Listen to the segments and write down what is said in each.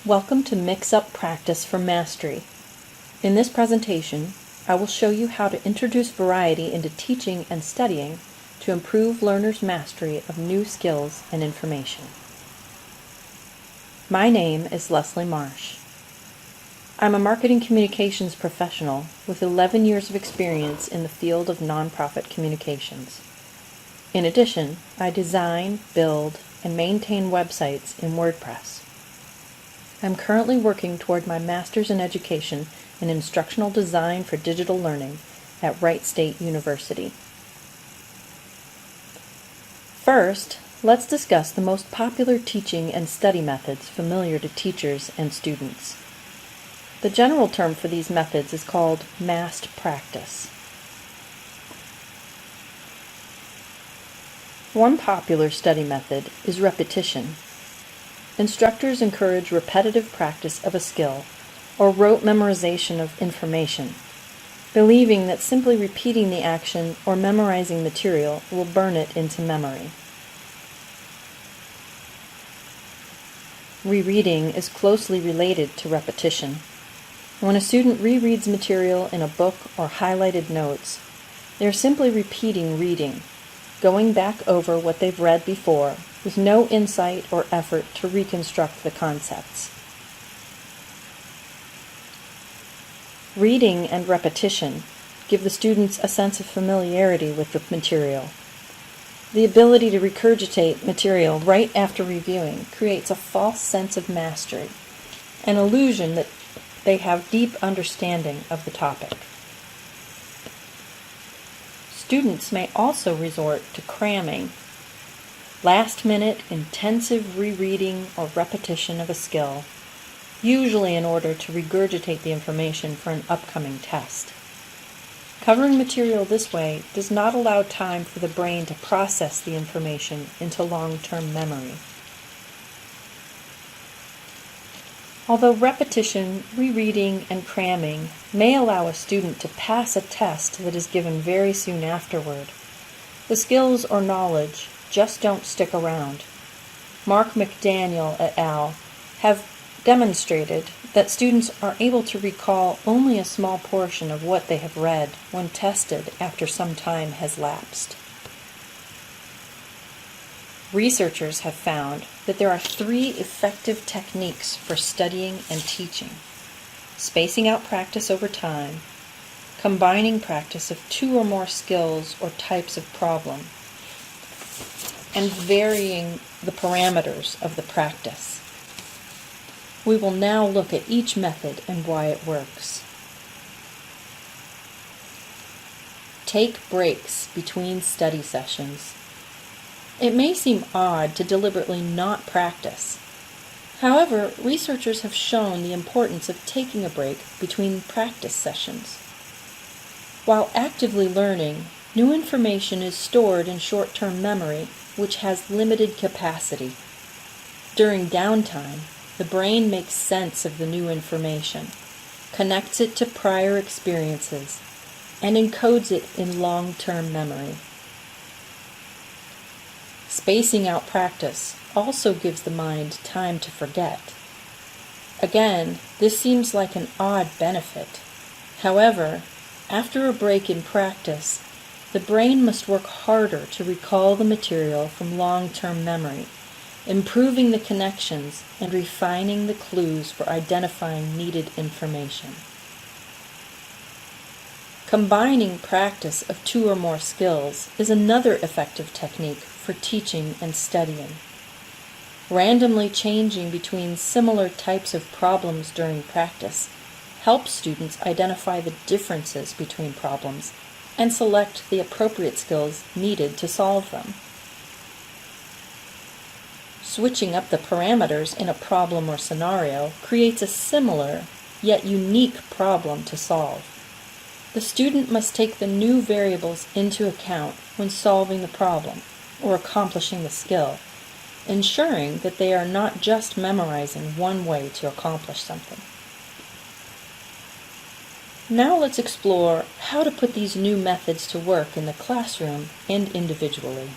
Welcome to Mix Up Practice for Mastery. In this presentation, I will show you how to introduce variety into teaching and studying to improve learners' mastery of new skills and information. My name is Leslie Marsh. I'm a marketing communications professional with 11 years of experience in the field of nonprofit communications. In addition, I design, build, and maintain websites in WordPress. I'm currently working toward my Master's in Education in Instructional Design for Digital Learning at Wright State University. First, let's discuss the most popular teaching and study methods familiar to teachers and students. The general term for these methods is called massed practice. One popular study method is repetition. Instructors encourage repetitive practice of a skill or rote memorization of information, believing that simply repeating the action or memorizing material will burn it into memory. Rereading is closely related to repetition. When a student rereads material in a book or highlighted notes, they are simply repeating reading, going back over what they've read before with no insight or effort to reconstruct the concepts. Reading and repetition give the students a sense of familiarity with the material. The ability to regurgitate material right after reviewing creates a false sense of mastery, an illusion that they have deep understanding of the topic. Students may also resort to cramming, last-minute intensive rereading or repetition of a skill, usually in order to regurgitate the information for an upcoming test. Covering material this way does not allow time for the brain to process the information into long-term memory. Although repetition, rereading, and cramming may allow a student to pass a test that is given very soon afterward, the skills or knowledge just don't stick around. Mark McDaniel et al. Have demonstrated that students are able to recall only a small portion of what they have read when tested after some time has lapsed. Researchers have found that there are 3 effective techniques for studying and teaching: spacing out practice over time, combining practice of 2 or more skills or types of problem, and varying the parameters of the practice. We will now look at each method and why it works. Take breaks between study sessions. It may seem odd to deliberately not practice. However, researchers have shown the importance of taking a break between practice sessions. While actively learning, new information is stored in short-term memory, which has limited capacity. During downtime, the brain makes sense of the new information, connects it to prior experiences, and encodes it in long-term memory. Spacing out practice also gives the mind time to forget. Again, this seems like an odd benefit. However, after a break in practice, the brain must work harder to recall the material from long-term memory, improving the connections and refining the clues for identifying needed information. Combining practice of 2 or more skills is another effective technique for teaching and studying. Randomly changing between similar types of problems during practice helps students identify the differences between problems and select the appropriate skills needed to solve them. Switching up the parameters in a problem or scenario creates a similar yet unique problem to solve. The student must take the new variables into account when solving the problem or accomplishing the skill, ensuring that they are not just memorizing one way to accomplish something. Now let's explore how to put these new methods to work in the classroom and individually.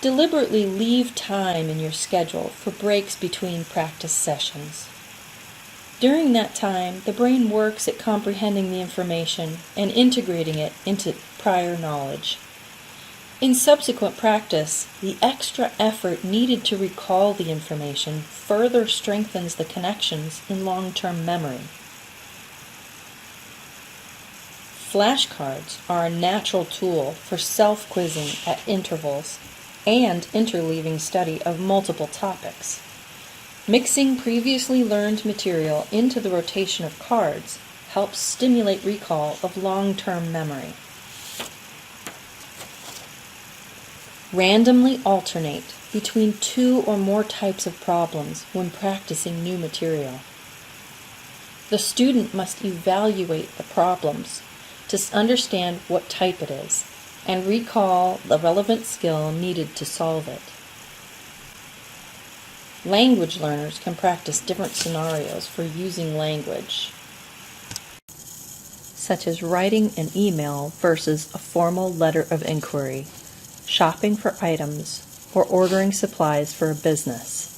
Deliberately leave time in your schedule for breaks between practice sessions. During that time, the brain works at comprehending the information and integrating it into prior knowledge. In subsequent practice, the extra effort needed to recall the information further strengthens the connections in long-term memory. Flashcards are a natural tool for self-quizzing at intervals and interleaving study of multiple topics. Mixing previously learned material into the rotation of cards helps stimulate recall of long-term memory. Randomly alternate between 2 or more types of problems when practicing new material. The student must evaluate the problems to understand what type it is and recall the relevant skill needed to solve it. Language learners can practice different scenarios for using language, such as writing an email versus a formal letter of inquiry, shopping for items, or ordering supplies for a business.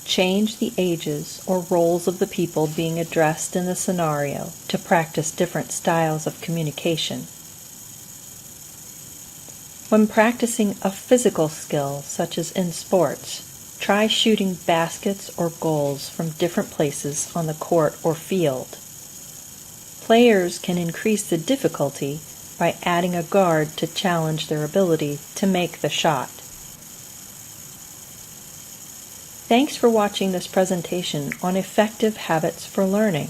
Change the ages or roles of the people being addressed in the scenario to practice different styles of communication. When practicing a physical skill, such as in sports, try shooting baskets or goals from different places on the court or field. Players can increase the difficulty by adding a guard to challenge their ability to make the shot. Thanks for watching this presentation on effective habits for learning.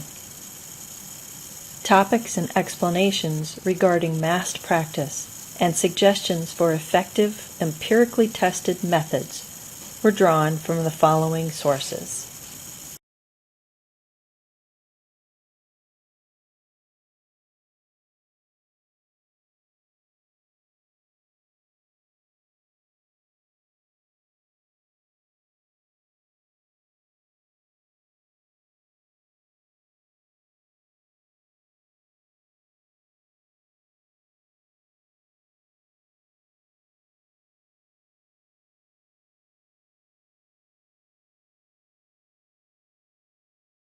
Topics and explanations regarding massed practice and suggestions for effective, empirically tested methods were drawn from the following sources.